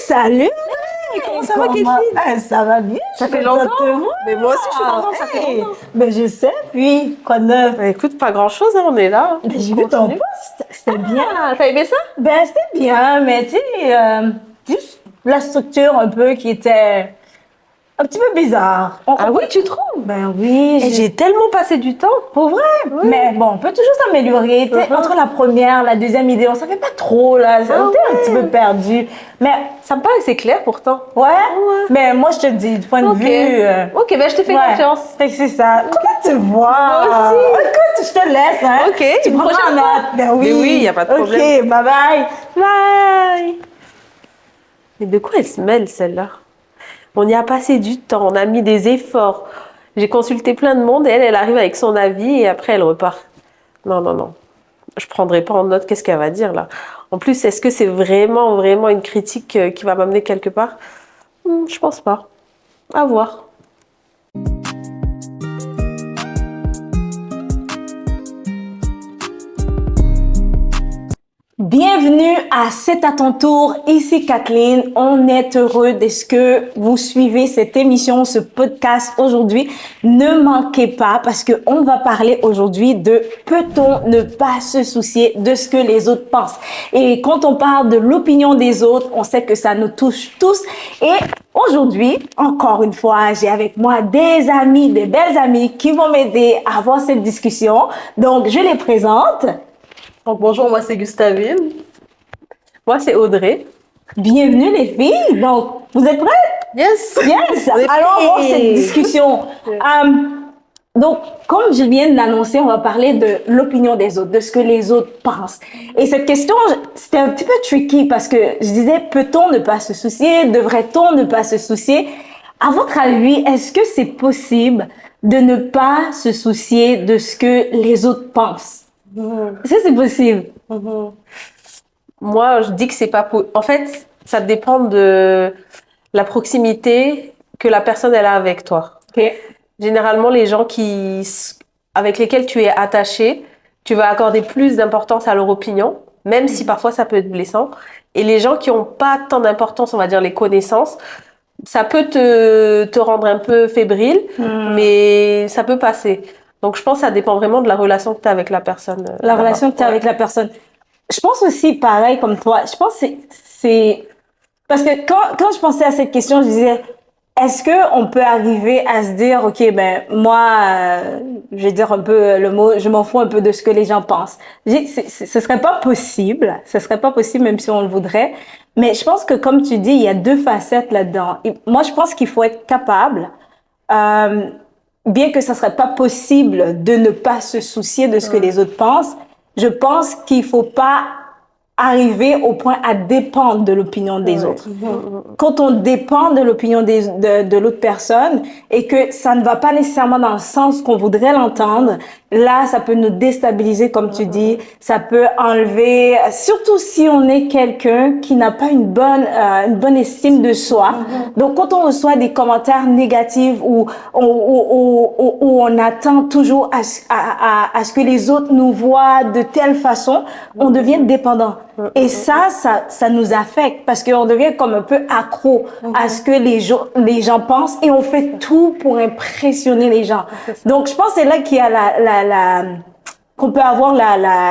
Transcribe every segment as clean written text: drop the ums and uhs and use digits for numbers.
Salut! Comment ça va, Kéfine? Ça va bien. Ça fait longtemps. Mais moi aussi, je suis contente, ça fait longtemps. Ben, je sais, puis, quoi de neuf? Ben, écoute, pas grand-chose, hein, on est là. Ben, j'ai vu ton post, c'était bien. T'as aimé ça? Ben, c'était bien, mais tu sais, juste la structure un peu qui était un petit peu bizarre. Ah oui, tu trouves? Ben oui. Et j'ai tellement passé du temps. Pour vrai? Oui. Mais bon, on peut toujours s'améliorer. Tu sais, entre la première, la deuxième idée, on savait pas trop, là. On était un petit peu perdu. Mais ça me paraît assez clair pourtant. Ouais? Mais moi, je te dis, du point de vue... Ok, ben je te fais confiance. Fait que c'est ça. Comment tu vois? Moi aussi. Écoute, je te laisse, hein? Ok, tu prends en note. Ben oui. Mais oui, il n'y a pas de problème. Ok, bye bye. Bye. Mais de quoi elle se mêle, celle-là? On y a passé du temps, on a mis des efforts. J'ai consulté plein de monde et elle arrive avec son avis et après elle repart. Non, non, non. Je prendrai pas en note qu'est-ce qu'elle va dire là. En plus, est-ce que c'est vraiment, vraiment une critique qui va m'amener quelque part? Je pense pas. À voir. Bienvenue à C'est à ton tour, ici Kathleen. On est heureux de ce que vous suivez cette émission, ce podcast aujourd'hui. Ne manquez pas parce que on va parler aujourd'hui de peut-on ne pas se soucier de ce que les autres pensent. Et quand on parle de l'opinion des autres, on sait que ça nous touche tous. Et aujourd'hui, encore une fois, j'ai avec moi des amis, des belles amies qui vont m'aider à avoir cette discussion. Donc, je les présente. Donc, bonjour, moi c'est Gustavine. Moi c'est Audrey. Bienvenue les filles. Donc, vous êtes prêtes? Yes. Yes. Allons voir cette discussion. Donc, comme je viens de l'annoncer, on va parler de l'opinion des autres, de ce que les autres pensent. Et cette question, c'était un petit peu tricky parce que je disais, peut-on ne pas se soucier? Devrait-on ne pas se soucier? À votre avis, est-ce que c'est possible de ne pas se soucier de ce que les autres pensent? Est-ce que c'est possible? Moi, je dis que c'est pas possible. En fait, ça dépend de la proximité que la personne elle a avec toi. Okay. Généralement, les gens avec lesquels tu es attaché, tu vas accorder plus d'importance à leur opinion, même si parfois ça peut être blessant. Et les gens qui n'ont pas tant d'importance, on va dire les connaissances, ça peut te rendre un peu fébrile, mais ça peut passer. Donc, je pense que ça dépend vraiment de la relation que tu as avec la personne. La relation que tu as avec la personne. Je pense aussi, pareil comme toi, je pense que c'est... Parce que quand je pensais à cette question, je disais, est-ce qu'on peut arriver à se dire, OK, ben moi, je vais dire un peu le mot, je m'en fous un peu de ce que les gens pensent. Ce serait pas possible, ce serait pas possible même si on le voudrait. Mais je pense que comme tu dis, il y a deux facettes là-dedans. Et moi, je pense qu'il faut être capable... bien que ça serait pas possible de ne pas se soucier de ce que les autres pensent, je pense qu'il faut pas arriver au point à dépendre de l'opinion des autres. Quand on dépend de l'opinion de l'autre personne et que ça ne va pas nécessairement dans le sens qu'on voudrait l'entendre, là, ça peut nous déstabiliser, comme tu dis. Ça peut enlever, surtout si on est quelqu'un qui n'a pas une bonne estime de soi. Donc, quand on reçoit des commentaires négatifs où on attend toujours à ce que les autres nous voient de telle façon, on devient dépendant. Et ça nous affecte parce qu'on devient comme un peu accro à ce que les gens pensent et on fait tout pour impressionner les gens. Donc, je pense que c'est là qu'il y a qu'on peut avoir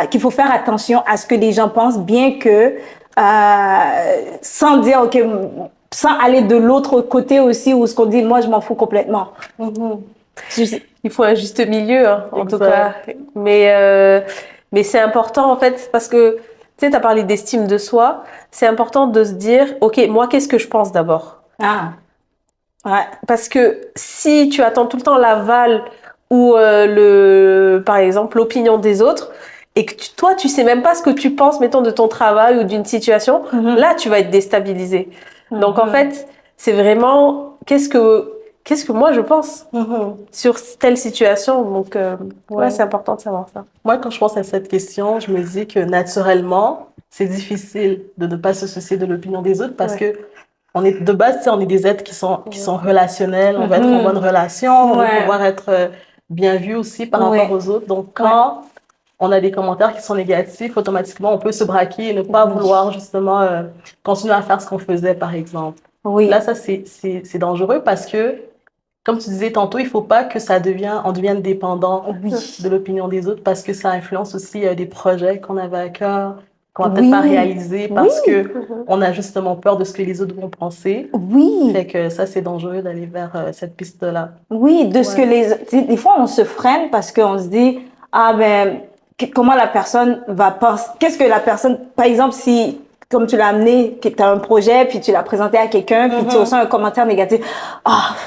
qu'il faut faire attention à ce que les gens pensent, bien que, sans dire, OK, sans aller de l'autre côté aussi où ce qu'on dit, moi, je m'en fous complètement. Il faut un juste milieu, hein, en tout cas. Mais c'est important, en fait, parce que, tu sais, tu as parlé d'estime de soi. C'est important de se dire, OK, moi, qu'est-ce que je pense d'abord? Ouais. Parce que si tu attends tout le temps l'aval ou par exemple, l'opinion des autres, et que toi, tu sais même pas ce que tu penses, mettons, de ton travail ou d'une situation, là, tu vas être déstabilisé. Donc, en fait, c'est vraiment, qu'est-ce que moi je pense sur telle situation. Donc, ouais, c'est important de savoir ça. Moi, quand je pense à cette question, je me dis que naturellement, c'est difficile de ne pas se soucier de l'opinion des autres parce que de base, on est des êtres qui sont relationnels, on va être en bonne relation, on va pouvoir être bien vu aussi par rapport aux autres. Donc, quand on a des commentaires qui sont négatifs, automatiquement, on peut se braquer et ne pas vouloir justement continuer à faire ce qu'on faisait, par exemple. Oui. Là, ça, c'est dangereux parce que, comme tu disais tantôt, il ne faut pas que on devienne dépendant de l'opinion des autres parce que ça influence aussi des projets qu'on avait à cœur, qu'on va peut-être pas réaliser parce que on a justement peur de ce que les autres vont penser. Oui. Fait que ça, c'est dangereux d'aller vers cette piste-là. Oui, de ce que des fois, on se freine parce qu'on se dit, ah ben, comment la personne va penser, qu'est-ce que la personne, par exemple, si, comme tu l'as amené, que tu as un projet, puis tu l'as présenté à quelqu'un, puis tu reçois un commentaire négatif,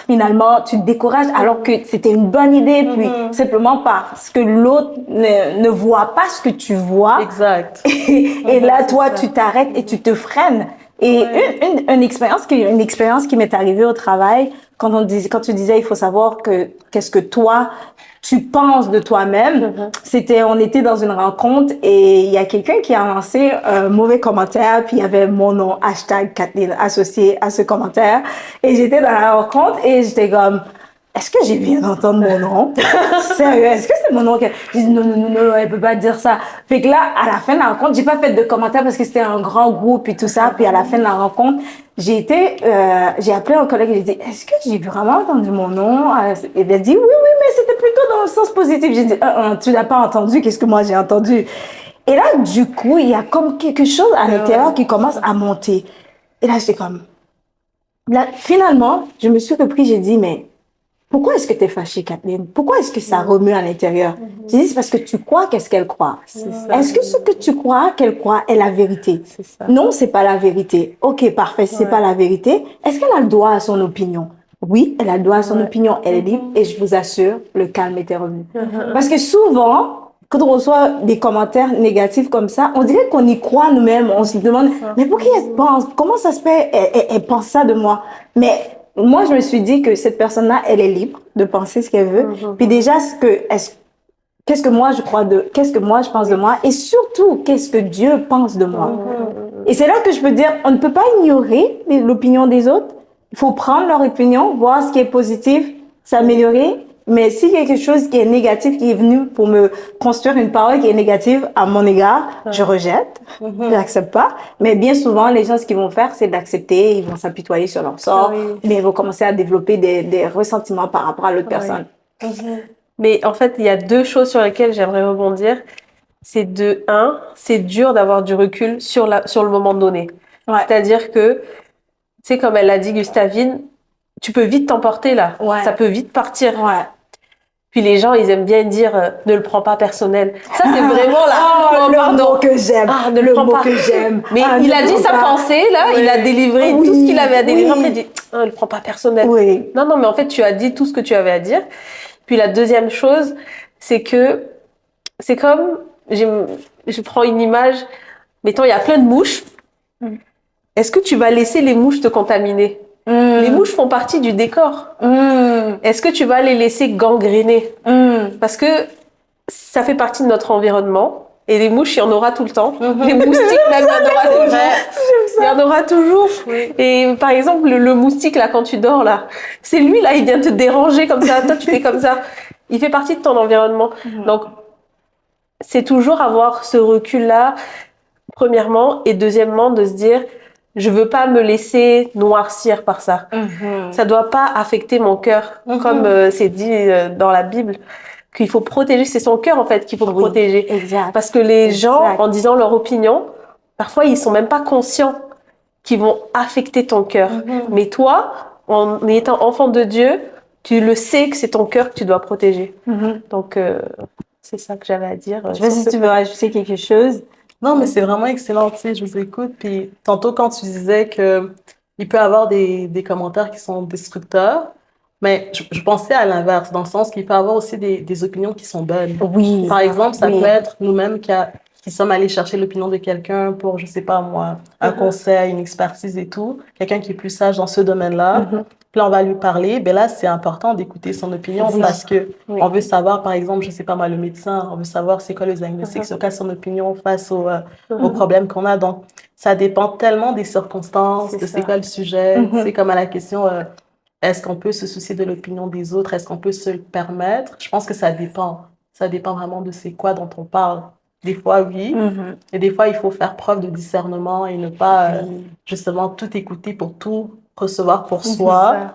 finalement, tu te décourages alors que c'était une bonne idée, puis simplement parce que l'autre ne voit pas ce que tu vois. Exact. Et là, toi, tu t'arrêtes et tu te freines. Et une expérience qui m'est arrivée au travail, quand tu disais, il faut savoir qu'est-ce que toi, tu penses de toi-même. On était dans une rencontre et il y a quelqu'un qui a lancé un mauvais commentaire, puis il y avait mon nom, #Kathleen, associé à ce commentaire. Et j'étais dans la rencontre et j'étais comme, est-ce que j'ai bien entendu mon nom? Sérieux, est-ce que c'est mon nom? Je dis non, elle peut pas dire ça. Fait que là, à la fin de la rencontre, j'ai pas fait de commentaires parce que c'était un grand groupe et tout ça. Puis à la fin de la rencontre, j'ai appelé un collègue et j'ai dit, est-ce que j'ai vraiment entendu mon nom? Et il a dit, oui, mais c'était plutôt dans le sens positif. J'ai dit, tu l'as pas entendu, qu'est-ce que moi j'ai entendu? Et là, du coup, il y a comme quelque chose à l'intérieur qui commence à monter. Et là, j'étais comme, là, finalement, je me suis repris, j'ai dit, mais pourquoi est-ce que tu es fâchée, Kathleen? Pourquoi est-ce que ça remue à l'intérieur? J'ai dit, c'est parce que tu crois qu'est-ce qu'elle croit. Est-ce que ce que tu crois qu'elle croit est la vérité? Non, c'est pas la vérité. Ok, parfait, c'est pas la vérité. Est-ce qu'elle a le droit à son opinion? Oui, elle a le droit à son opinion. Elle est libre et je vous assure, le calme était revenu. Parce que souvent, quand on reçoit des commentaires négatifs comme ça, on dirait qu'on y croit nous-mêmes. On se demande, mais pour qui elle pense? Comment ça se fait? Elle pense ça de moi? Mais moi, je me suis dit que cette personne-là, elle est libre de penser ce qu'elle veut. Puis déjà, qu'est-ce que moi je pense de moi et surtout, qu'est-ce que Dieu pense de moi. Et c'est là que je peux dire, on ne peut pas ignorer l'opinion des autres. Il faut prendre leur opinion, voir ce qui est positif, s'améliorer. Mais si quelque chose qui est négatif, qui est venu pour me construire une parole qui est négative à mon égard, je rejette, je n'accepte pas. Mais bien souvent, les gens, ce qu'ils vont faire, c'est d'accepter, ils vont s'apitoyer sur leur sort, mais ils vont commencer à développer des ressentiments par rapport à l'autre personne. Mais en fait, il y a deux choses sur lesquelles j'aimerais rebondir. C'est c'est dur d'avoir du recul sur le moment donné. C'est-à-dire que, tu sais, comme elle l'a dit, Gustavine, tu peux vite t'emporter là. Ça peut vite partir. Puis les gens, ils aiment bien dire ne le prends pas personnel. Ça, c'est vraiment là. Le mot que j'aime. Le mot que j'aime. Mais il a dit sa pensée, là. Il a délivré tout ce qu'il avait à délivrer. Après, il dit ne le prends pas personnel. Non, mais en fait, tu as dit tout ce que tu avais à dire. Puis la deuxième chose, c'est que c'est comme, je prends une image, mettons, il y a plein de mouches. Est-ce que tu vas laisser les mouches te contaminer? Les mouches font partie du décor. Est-ce que tu vas les laisser gangréner? Parce que ça fait partie de notre environnement. Et les mouches, il y en aura tout le temps. Les moustiques, même, il y en aura toujours. Il y en aura toujours. Et par exemple, le moustique, là, quand tu dors, là, c'est lui, là, il vient te déranger comme ça. Toi, tu fais comme ça. Il fait partie de ton environnement. Donc, c'est toujours avoir ce recul-là, premièrement. Et deuxièmement, de se dire, je veux pas me laisser noircir par ça. Ça doit pas affecter mon cœur, comme c'est dit dans la Bible, qu'il faut protéger. C'est son cœur en fait qu'il faut protéger. Parce que les gens, en disant leur opinion, parfois ils sont même pas conscients qu'ils vont affecter ton cœur. Mais toi, en étant enfant de Dieu, tu le sais que c'est ton cœur que tu dois protéger. Donc c'est ça que j'avais à dire. Je sais pas si tu veux rajouter quelque chose. Non, mais c'est vraiment excellent, tu sais, je vous écoute. Puis tantôt, quand tu disais que il peut y avoir des commentaires qui sont destructeurs, mais je pensais à l'inverse, dans le sens qu'il peut y avoir aussi des opinions qui sont bonnes. Par exemple, ça peut être nous-mêmes qui sommes allés chercher l'opinion de quelqu'un pour, je sais pas moi, un conseil, une expertise et tout, quelqu'un qui est plus sage dans ce domaine-là. Puis là, on va lui parler. Ben là, c'est important d'écouter son opinion parce que on veut savoir, par exemple, je sais pas moi, le médecin, on veut savoir c'est quoi le diagnostic, c'est quoi son opinion face aux problèmes qu'on a. Donc, ça dépend tellement des circonstances, de c'est quoi le sujet. C'est comme à la question, est-ce qu'on peut se soucier de l'opinion des autres? Est-ce qu'on peut se le permettre? Je pense que ça dépend. Ça dépend vraiment de c'est quoi dont on parle. Des fois, oui. Et des fois, il faut faire preuve de discernement et ne pas justement tout écouter pour tout recevoir pour soi,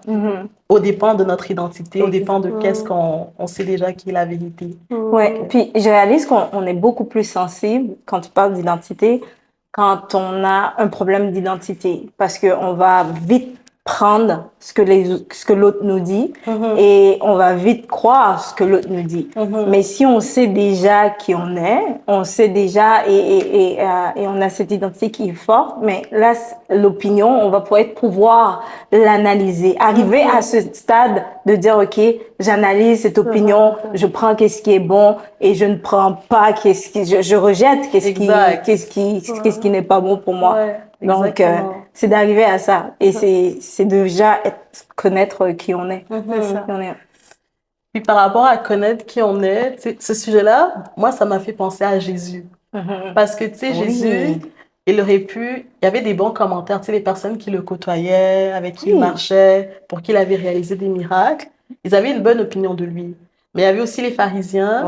au dépend de notre identité, au dépend de qu'est-ce qu'on sait déjà qui est la vérité. Ouais, puis je réalise qu'on est beaucoup plus sensible quand tu parles d'identité, quand on a un problème d'identité, parce qu'on va vite prendre ce que l'autre nous dit et on va vite croire ce que l'autre nous dit. Mais si on sait déjà qui on sait déjà et on a cette identité qui est forte, mais là, l'opinion, on va pouvoir l'analyser, arriver à ce stade de dire, OK, j'analyse cette opinion, je prends qu'est-ce qui est bon et je ne prends pas je rejette qu'est-ce qui n'est pas bon pour moi. Ouais, donc c'est d'arriver à ça et c'est déjà connaître qui on est. Qui on est. Puis par rapport à connaître qui on est, ce sujet-là, moi ça m'a fait penser à Jésus parce que tu sais Jésus, il y avait des bons commentaires, tu sais, les personnes qui le côtoyaient, avec qui il marchait, pour qui il avait réalisé des miracles, ils avaient une bonne opinion de lui. Mais il y avait aussi les pharisiens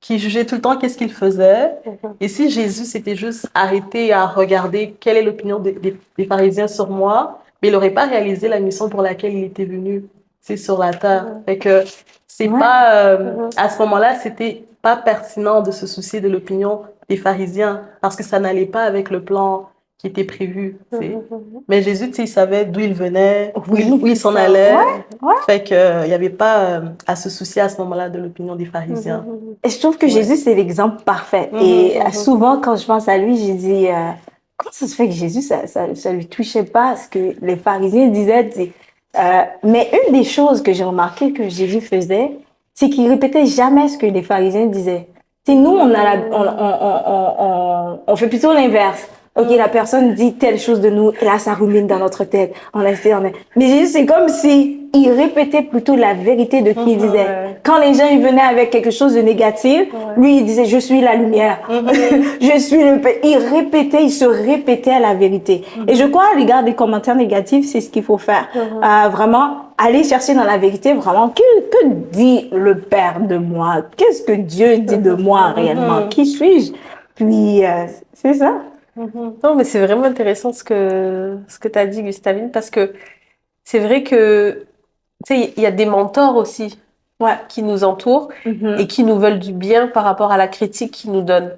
qui jugeaient tout le temps qu'est-ce qu'il faisait. Et si Jésus s'était juste arrêté à regarder quelle est l'opinion des pharisiens sur moi, mais il n'aurait pas réalisé la mission pour laquelle il était venu, c'est sur la terre. Fait que c'est pas, à ce moment-là, c'était pas pertinent de se soucier de l'opinion des pharisiens parce que ça n'allait pas avec le plan qui était prévu. Mais Jésus, il savait d'où il venait, où il s'en allait. Fait qu'il n'y avait pas à se soucier à ce moment-là de l'opinion des pharisiens. Et je trouve que Jésus, c'est l'exemple parfait. Et souvent, quand je pense à lui, je dis, comment ça se fait que Jésus, ça lui touchait pas ce que les pharisiens disaient. Mais une des choses que j'ai remarqué que Jésus faisait, c'est qu'il répétait jamais ce que les pharisiens disaient. C'est nous, on fait plutôt l'inverse. OK, la personne dit telle chose de nous, et là, ça rumine dans notre tête. Mais Jésus, c'est comme si il répétait plutôt la vérité de ce qu'il disait. Quand les gens, ils venaient avec quelque chose de négatif, lui, il disait, je suis la lumière. Je suis il se répétait à la vérité. Et je crois, à l'égard des commentaires négatifs, c'est ce qu'il faut faire. Vraiment, aller chercher dans la vérité, vraiment, que dit le Père de moi? Qu'est-ce que Dieu dit de moi réellement? Qui suis-je? Puis, c'est ça. Non, mais c'est vraiment intéressant ce que tu as dit, Gustavine, parce que c'est vrai que, tu sais, il y a des mentors aussi qui nous entourent et qui nous veulent du bien par rapport à la critique qu'ils nous donnent.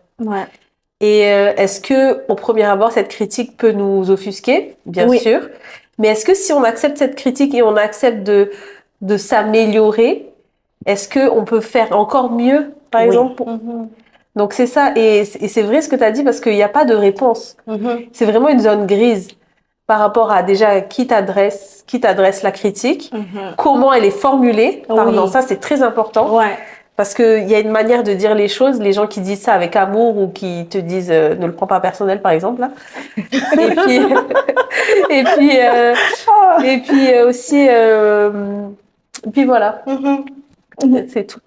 Et est-ce que, au premier abord, cette critique peut nous offusquer? Bien sûr. Mais est-ce que si on accepte cette critique et on accepte de s'améliorer, est-ce qu'on peut faire encore mieux, par exemple? Donc c'est ça, et c'est vrai ce que tu as dit parce qu'il n'y a pas de réponse. C'est vraiment une zone grise par rapport à déjà qui t'adresse la critique, comment elle est formulée. Pardon, ça c'est très important. Parce qu'il y a une manière de dire les choses, les gens qui disent ça avec amour ou qui te disent ne le prends pas personnel par exemple. Là. et puis aussi, puis voilà. C'est tout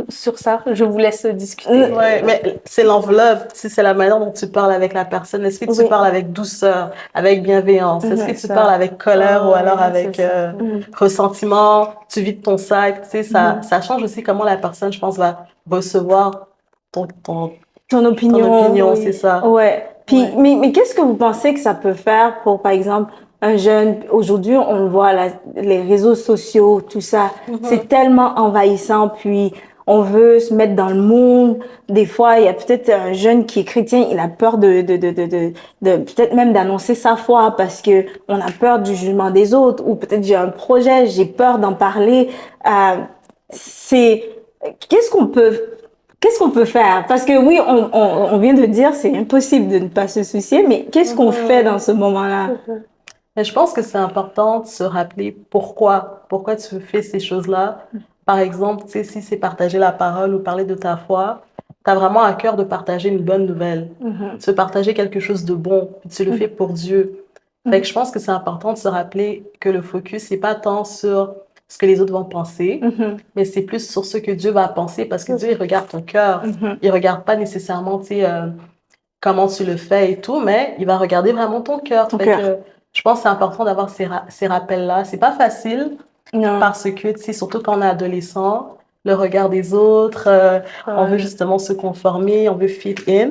sur ça. Je vous laisse discuter. Mais c'est l'enveloppe, c'est la manière dont tu parles avec la personne. Est-ce que tu parles avec douceur, avec bienveillance? Est-ce que tu parles avec colère ou alors avec ressentiment? Tu vides ton sac. Tu sais, ça change aussi comment la personne, je pense, va recevoir ton opinion, c'est ça. Puis, mais qu'est-ce que vous pensez que ça peut faire pour, par exemple, un jeune, aujourd'hui, on le voit, les réseaux sociaux, tout ça, c'est tellement envahissant, puis on veut se mettre dans le monde. Des fois, il y a peut-être un jeune qui est chrétien, il a peur de peut-être même d'annoncer sa foi parce que on a peur du jugement des autres, ou peut-être j'ai un projet, j'ai peur d'en parler. Qu'est-ce qu'on peut faire? Parce que oui, on vient de dire, c'est impossible de ne pas se soucier, mais qu'est-ce qu'on fait dans ce moment-là? Mais je pense que c'est important de se rappeler pourquoi tu fais ces choses-là. Par exemple, tu sais, si c'est partager la parole ou parler de ta foi, tu as vraiment à cœur de partager une bonne nouvelle. Tu veux partager quelque chose de bon, puis tu le fais pour Dieu. Fait que je pense que c'est important de se rappeler que le focus, c'est pas tant sur ce que les autres vont penser, mais c'est plus sur ce que Dieu va penser, parce que Dieu, il regarde ton cœur. Il regarde pas nécessairement, tu sais, comment tu le fais et tout, mais il va regarder vraiment ton cœur. Je pense que c'est important d'avoir ces rappels-là. C'est pas facile parce que, tu sais, surtout quand on est adolescent, le regard des autres, on veut justement se conformer, on veut fit in.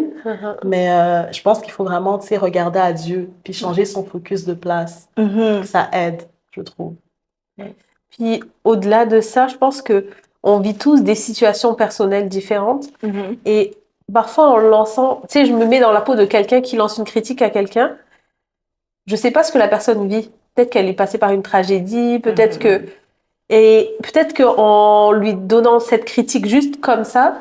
Mais je pense qu'il faut vraiment, tu sais, regarder à Dieu, puis changer son focus de place. Ça aide, je trouve. Puis au-delà de ça, je pense que on vit tous des situations personnelles différentes. Et parfois, en lançant, tu sais, je me mets dans la peau de quelqu'un qui lance une critique à quelqu'un. Je sais pas ce que la personne vit. Peut-être qu'elle est passée par une tragédie, peut-être que... Et peut-être qu'en lui donnant cette critique juste comme ça,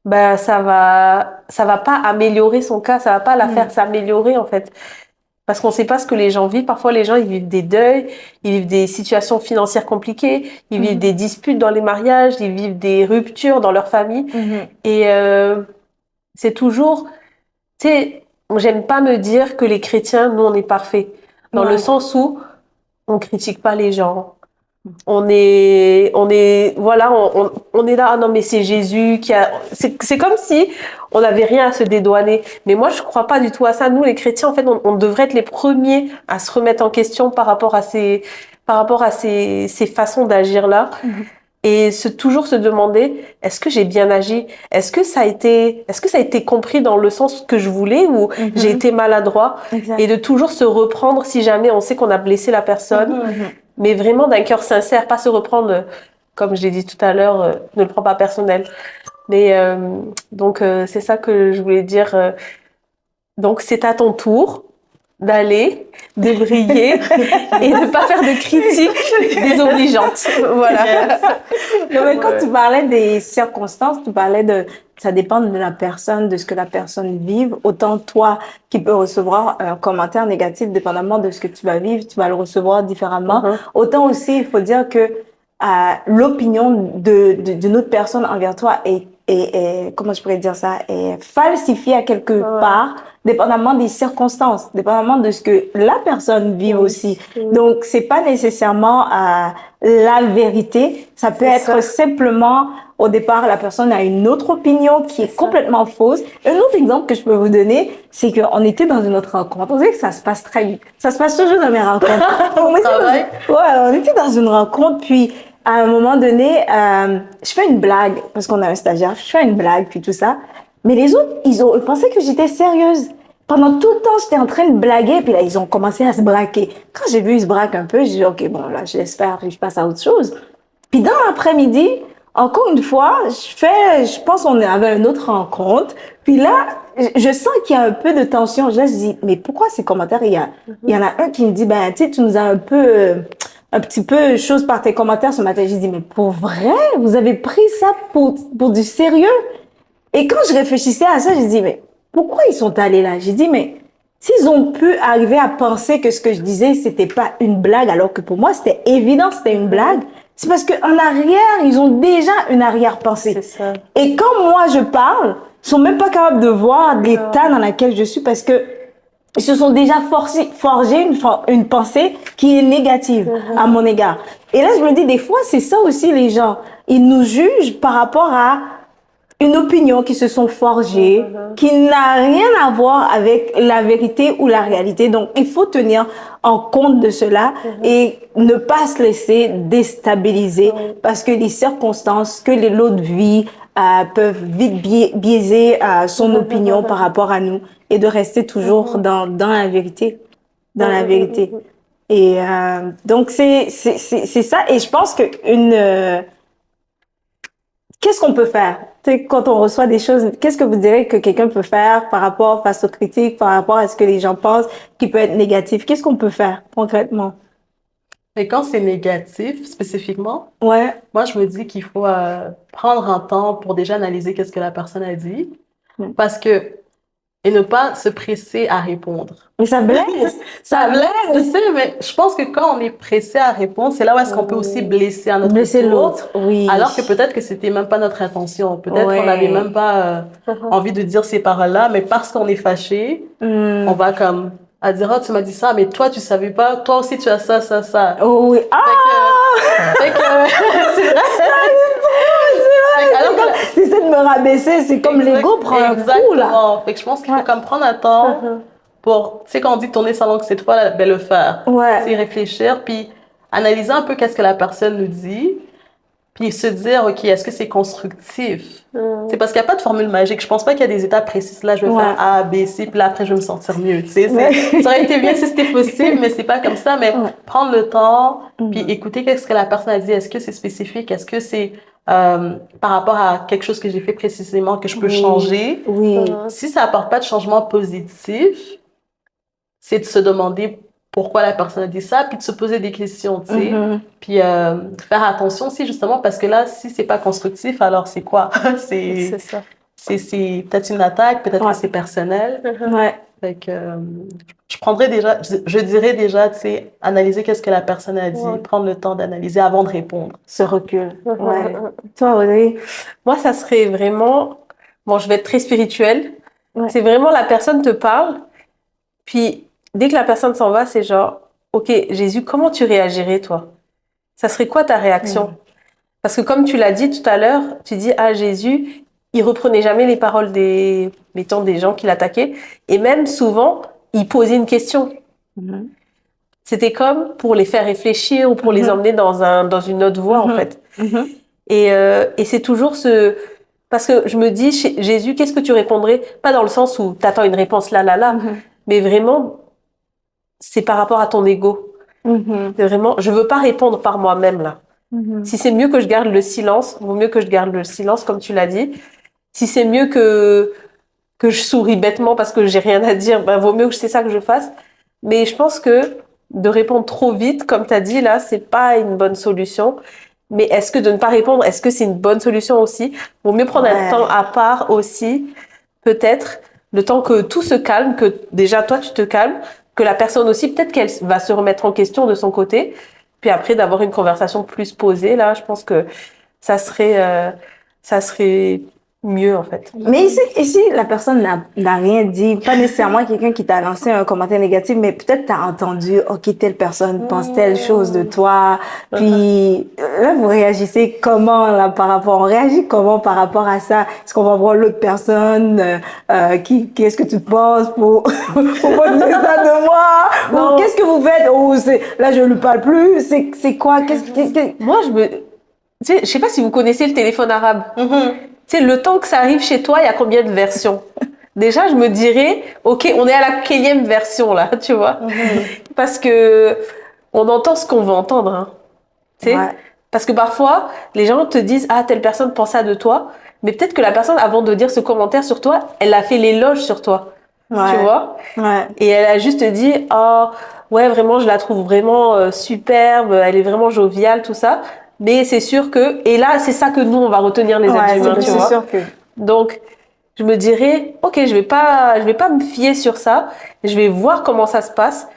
ben ça va pas améliorer son cas, ça va pas la faire s'améliorer en fait. Parce qu'on sait pas ce que les gens vivent. Parfois, les gens, ils vivent des deuils, ils vivent des situations financières compliquées, ils vivent des disputes dans les mariages, ils vivent des ruptures dans leur famille. Et c'est toujours... Tu sais, j'aime pas me dire que les chrétiens, nous, on est parfaits. Dans le sens où on critique pas les gens. On est là, ah non, mais c'est Jésus qui a, c'est comme si on n'avait rien à se dédouaner. Mais moi, je crois pas du tout à ça. Nous, les chrétiens, en fait, on devrait être les premiers à se remettre en question par rapport à ces façons d'agir là. Et toujours se demander, est-ce que j'ai bien agi? Est-ce que ça a été compris dans le sens que je voulais ou j'ai été maladroit? Et de toujours se reprendre si jamais on sait qu'on a blessé la personne. Mais vraiment d'un cœur sincère, pas se reprendre, comme je l'ai dit tout à l'heure, ne le prends pas personnel. Mais donc, c'est ça que je voulais dire. Donc, c'est à ton tour d'aller, de briller et de ne pas faire de critiques désobligeantes. Voilà. Non, mais quand tu parlais des circonstances, tu parlais de... Ça dépend de la personne, de ce que la personne vive. Autant toi qui peux recevoir un commentaire négatif, dépendamment de ce que tu vas vivre, tu vas le recevoir différemment. Autant aussi, il faut dire que l'opinion d'une autre personne envers toi est comment je pourrais dire ça, est falsifiée à quelque part, dépendamment des circonstances, dépendamment de ce que la personne vit aussi. Donc, c'est pas nécessairement la vérité. Ça peut être simplement, au départ, la personne a une autre opinion qui est complètement fausse. Un autre exemple que je peux vous donner, c'est qu'on était dans une autre rencontre. On sait que ça se passe très vite. Ça se passe toujours dans mes rencontres. on était dans une rencontre, puis à un moment donné, je fais une blague, parce qu'on a un stagiaire, je fais une blague, puis tout ça. Mais les autres, ils pensaient que j'étais sérieuse. Pendant tout le temps, j'étais en train de blaguer, puis là, ils ont commencé à se braquer. Quand j'ai vu ils se braquent un peu, j'ai dit, OK, bon, là, je laisse faire, puis je passe à autre chose. Puis dans l'après-midi, encore une fois, je pense qu'on avait une autre rencontre. Puis là, je sens qu'il y a un peu de tension. Là, je dis, mais pourquoi ces commentaires? Il y en a un qui me dit, ben, tu sais, tu nous as un petit peu chose par tes commentaires ce matin. J'ai dit, mais pour vrai, vous avez pris ça pour du sérieux? Et quand je réfléchissais à ça, j'ai dit, mais pourquoi ils sont allés là? J'ai dit, mais s'ils ont pu arriver à penser que ce que je disais, c'était pas une blague, alors que pour moi, c'était évident que c'était une blague, c'est parce qu'en arrière, ils ont déjà une arrière-pensée. C'est ça. Et quand moi, je parle, ils sont même pas capables de voir l'état dans lequel je suis parce que ils se sont déjà forgé une pensée qui est négative à mon égard. Et là, je me dis, des fois, c'est ça aussi, les gens. Ils nous jugent par rapport à une opinion qui se sont forgées, qui n'a rien à voir avec la vérité ou la réalité. Donc, il faut tenir en compte de cela et ne pas se laisser déstabiliser parce que les circonstances que l'autre vit peuvent vite biaiser son opinion par rapport à nous et de rester toujours dans la vérité. Dans la vérité. Et donc, c'est ça. Et je pense que qu'est-ce qu'on peut faire? T'sais, quand on reçoit des choses, qu'est-ce que vous direz que quelqu'un peut faire par rapport face aux critiques, par rapport à ce que les gens pensent qui peut être négatif? Qu'est-ce qu'on peut faire concrètement? Et quand c'est négatif, spécifiquement, Ouais. moi, je me dis qu'il faut prendre un temps pour déjà analyser qu'est-ce que la personne a dit. Parce que, et ne pas se presser à répondre. Mais ça blesse! Ça blesse, je sais, mais je pense que quand on est pressé à répondre, c'est là où est-ce qu'on peut aussi blesser à notre Blesser tour. l'autre, oui. Alors que peut-être que c'était même pas notre intention. Peut-être qu'on n'avait même pas envie de dire ces paroles-là, mais parce qu'on est fâché, on va comme à dire, oh, tu m'as dit ça, mais toi, tu savais pas, toi aussi, tu as ça, ça, ça. Oh oui. C'est vrai. Alors que tu essaies de me rabaisser, c'est comme l'ego prend un coup, là. Fait que je pense qu'il faut comme prendre un temps pour, tu sais, quand on dit tourner sa langue cette fois, là, ben, le faire. Ouais. C'est réfléchir, puis analyser un peu qu'est-ce que la personne nous dit. Puis se dire, OK, est-ce que c'est constructif? C'est parce qu'il n'y a pas de formule magique. Je pense pas qu'il y a des étapes précises. Là, je vais faire A, B, C, puis là, après, je vais me sentir mieux. Tu sais, ça aurait été bien si c'était possible, mais c'est pas comme ça. Mais prendre le temps, puis écouter qu'est-ce que la personne a dit. Est-ce que c'est spécifique? Est-ce que c'est par rapport à quelque chose que j'ai fait précisément que je peux changer? Si ça apporte pas de changement positif, c'est de se demander pourquoi la personne a dit ça, puis de se poser des questions, tu sais. Puis faire attention aussi, justement, parce que là, si c'est pas constructif, alors c'est quoi? C'est ça. C'est peut-être une attaque, peut-être que c'est personnel. Fait que, je dirais déjà, tu sais, analyser qu'est-ce que la personne a dit, prendre le temps d'analyser avant de répondre. Ce recul. Toi, Audrey? Moi, ça serait vraiment... Bon, je vais être très spirituelle. C'est vraiment la personne te parle, puis dès que la personne s'en va, c'est genre, OK, Jésus, comment tu réagirais, toi? Ça serait quoi ta réaction? Parce que comme tu l'as dit tout à l'heure, tu dis, ah, Jésus, il reprenait jamais les paroles mettons, des gens qui l'attaquaient. Et même souvent, il posait une question. C'était comme pour les faire réfléchir ou pour les emmener dans une autre voie, en fait. Et c'est toujours parce que je me dis, Jésus, qu'est-ce que tu répondrais? Pas dans le sens où tu attends une réponse là, mais vraiment, c'est par rapport à ton ego. C'est vraiment, je veux pas répondre par moi-même, là. Si c'est mieux que je garde le silence, vaut mieux que je garde le silence, comme tu l'as dit. Si c'est mieux que je souris bêtement parce que j'ai rien à dire, ben, vaut mieux que c'est ça que je fasse. Mais je pense que de répondre trop vite, comme tu as dit, là, c'est pas une bonne solution. Mais est-ce que de ne pas répondre, est-ce que c'est une bonne solution aussi? Vaut mieux prendre un temps à part aussi, peut-être, le temps que tout se calme, que déjà toi tu te calmes, que la personne aussi, peut-être qu'elle va se remettre en question de son côté, puis après d'avoir une conversation plus posée, là, je pense que ça serait mieux, en fait. Mais ici, la personne n'a rien dit, pas nécessairement quelqu'un qui t'a lancé un commentaire négatif, mais peut-être t'as entendu, OK, telle personne pense telle chose de toi, puis là, vous réagissez comment, là, on réagit comment par rapport à ça? Est-ce qu'on va voir l'autre personne, qu'est-ce que tu penses pour pas dire ça de moi? Ou qu'est-ce que vous faites? Ou là, je lui parle plus, c'est quoi? Moi, tu sais, je sais pas si vous connaissez le téléphone arabe. Tu sais, le temps que ça arrive chez toi, il y a combien de versions? Déjà, je me dirais, OK, on est à la quelle version, là, tu vois? Parce que on entend ce qu'on veut entendre, hein. Tu sais? Parce que parfois, les gens te disent, ah, telle personne pense ça de toi. Mais peut-être que la personne, avant de dire ce commentaire sur toi, elle a fait l'éloge sur toi. Tu vois? Et elle a juste dit, oh, ouais, vraiment, je la trouve vraiment superbe, elle est vraiment joviale, tout ça. Mais c'est sûr que... Et là, c'est ça que nous, on va retenir les êtres humains, tu vois. Sûr que... Donc, je me dirais, OK, je vais pas me fier sur ça. Je vais voir comment ça se passe.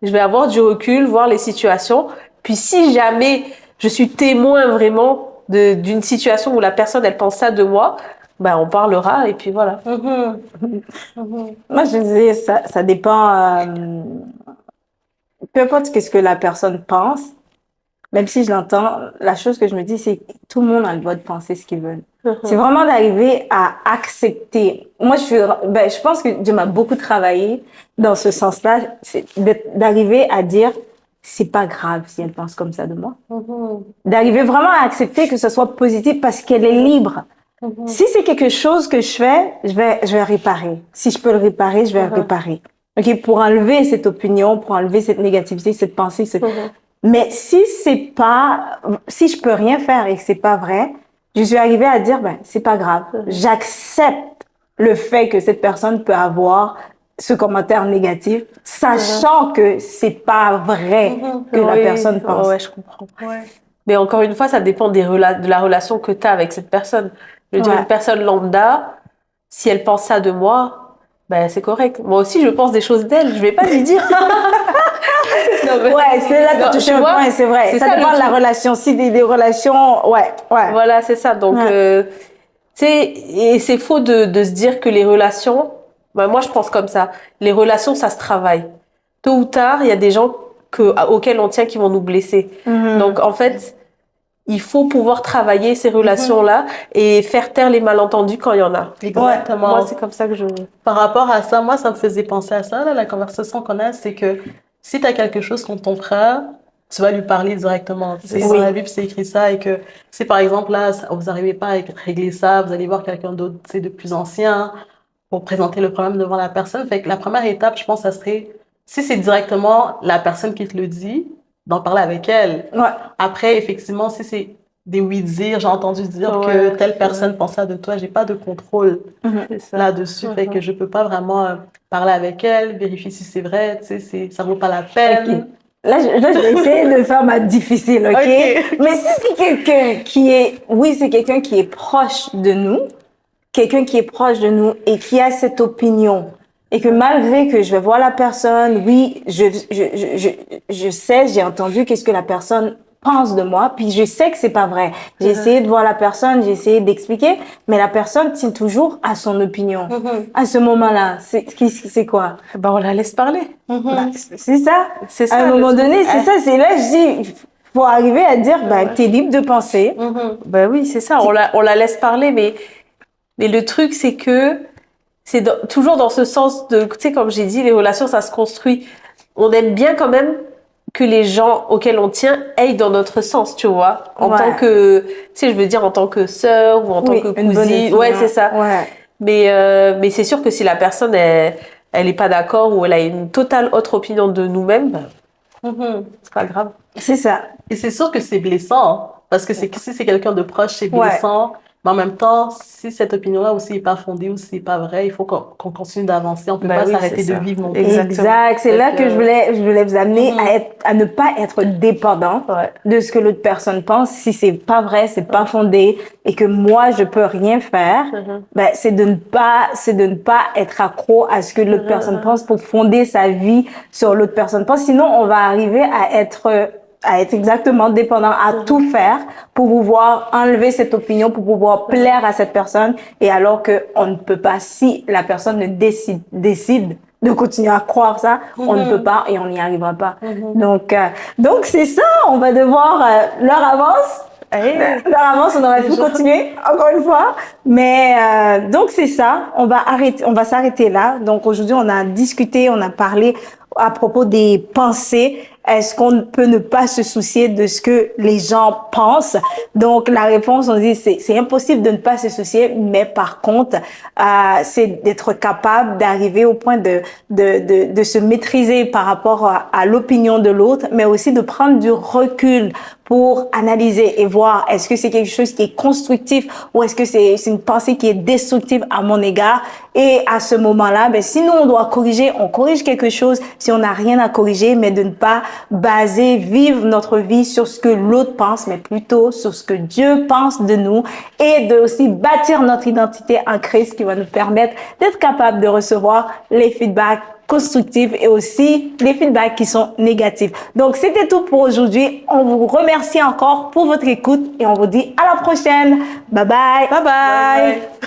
Je vais avoir du recul, voir les situations. Puis si jamais je suis témoin vraiment d'une situation où la personne, elle pense ça de moi, ben, on parlera et puis voilà. Moi, je disais, ça dépend... peu importe ce que la personne pense, même si je l'entends, la chose que je me dis, c'est que tout le monde a le droit de penser ce qu'il veut. C'est vraiment d'arriver à accepter. Moi, je pense que Dieu m'a beaucoup travaillé dans ce sens-là, c'est d'arriver à dire, c'est pas grave si elle pense comme ça de moi. D'arriver vraiment à accepter que ce soit positif parce qu'elle est libre. Si c'est quelque chose que je fais, je vais réparer. Si je peux le réparer, je vais le réparer. OK, pour enlever cette opinion, pour enlever cette négativité, cette pensée, mais si je peux rien faire et que c'est pas vrai, je suis arrivée à dire, ben, c'est pas grave. J'accepte le fait que cette personne peut avoir ce commentaire négatif, sachant que c'est pas vrai que la personne pense. Ouais, je comprends. Mais encore une fois, ça dépend de la relation que tu as avec cette personne. Je veux dire, une personne lambda, si elle pense ça de moi, ben, c'est correct. Moi aussi, je pense des choses d'elle. Je vais pas lui dire. C'est là que tu touches un point, c'est vrai. Ça dépend de la relation. Si des relations, Voilà, c'est ça. Donc, tu sais, et c'est faux de se dire que les relations, ben, moi, je pense comme ça. Les relations, ça se travaille. Tôt ou tard, il y a des gens auxquels on tient qui vont nous blesser. Donc, en fait, il faut pouvoir travailler ces relations-là et faire taire les malentendus quand il y en a. Exactement. Moi, c'est comme ça que je... Par rapport à ça, moi, ça me faisait penser à ça, là, la conversation qu'on a, c'est que si tu as quelque chose contre ton frère, tu vas lui parler directement. Tu sais, Oui. dans la Bible, c'est écrit ça et que si par exemple là, vous n'arrivez pas à régler ça, vous allez voir quelqu'un d'autre, tu sais, de plus ancien pour présenter le problème devant la personne. Fait que la première étape, je pense, ça serait, si c'est directement la personne qui te le dit, d'en parler avec elle. Ouais. Après, effectivement, si c'est des oui-dire, j'ai entendu dire que telle personne pense ça de toi, j'ai pas de contrôle C'est ça. là-dessus, fait que je peux pas vraiment parler avec elle, vérifier si c'est vrai, tu sais, ça vaut pas la peine. Ok. Là, je vais essayer de faire ma difficile, ok? Ok. Mais si c'est quelqu'un qui est, oui, c'est quelqu'un qui est proche de nous, quelqu'un qui est proche de nous et qui a cette opinion, et que malgré que je vais voir la personne, oui, je sais, j'ai entendu qu'est-ce que la personne pense de moi, puis je sais que c'est pas vrai. J'ai essayé de voir la personne, j'ai essayé d'expliquer, mais la personne tient toujours à son opinion. À ce moment-là, c'est quoi? Ben, on la laisse parler. Bah, c'est ça. C'est ça, À un le moment truc. donné, c'est ça. C'est là, je dis, il faut arriver à dire, bah, t'es libre de penser. Ben oui, c'est ça. On la laisse parler, mais le truc, c'est que c'est toujours dans ce sens de, tu sais, comme j'ai dit, les relations, ça se construit. On aime bien quand même que les gens auxquels on tient aillent dans notre sens, tu vois. En Ouais. tant que, tu sais, je veux dire, en tant que sœur ou en tant Oui, que une bonne cousine. opinion. Ouais, c'est ça. Ouais. Mais c'est sûr que si la personne, elle est pas d'accord ou elle a une totale autre opinion de nous-mêmes, ben, c'est pas grave. C'est ça. Et c'est sûr que c'est blessant, parce que si c'est quelqu'un de proche, c'est Ouais. blessant. Mais en même temps, si cette opinion-là aussi n'est pas fondée ou si c'est pas vrai, il faut qu'on continue d'avancer. On peut Ben pas oui, s'arrêter c'est de ça. vivre non plus. Exactement. Exact. C'est là Donc, que je voulais vous amener à ne pas être dépendant Ouais. de ce que l'autre personne pense. Si c'est pas vrai, c'est pas fondé et que moi, je peux rien faire, ben, c'est de ne pas être accro à ce que l'autre personne pense pour fonder sa vie sur l'autre personne pense. Sinon, on va arriver à être exactement dépendant, à tout faire pour pouvoir enlever cette opinion, pour pouvoir plaire à cette personne, et alors que on ne peut pas, si la personne ne décide de continuer à croire ça, on ne peut pas et on n'y arrivera pas. Donc c'est ça, on va devoir, l'heure avance. L'heure avance, on aurait pu continuer encore une fois, mais donc c'est ça, on va s'arrêter là. Donc aujourd'hui, on a discuté, on a parlé à propos des pensées. Est-ce qu'on peut ne pas se soucier de ce que les gens pensent? Donc, la réponse, on dit, c'est impossible de ne pas se soucier, mais par contre, c'est d'être capable d'arriver au point de se maîtriser par rapport à l'opinion de l'autre, mais aussi de prendre du recul pour analyser et voir est-ce que c'est quelque chose qui est constructif ou est-ce que c'est une pensée qui est destructive à mon égard. Et à ce moment-là, ben, si nous, on doit corriger, on corrige quelque chose. Si on n'a rien à corriger, mais de ne pas vivre notre vie sur ce que l'autre pense, mais plutôt sur ce que Dieu pense de nous, et de aussi bâtir notre identité en Christ qui va nous permettre d'être capable de recevoir les feedbacks constructifs et aussi les feedbacks qui sont négatifs. Donc, c'était tout pour aujourd'hui. On vous remercie encore pour votre écoute et on vous dit à la prochaine. Bye bye. Bye bye. Bye bye.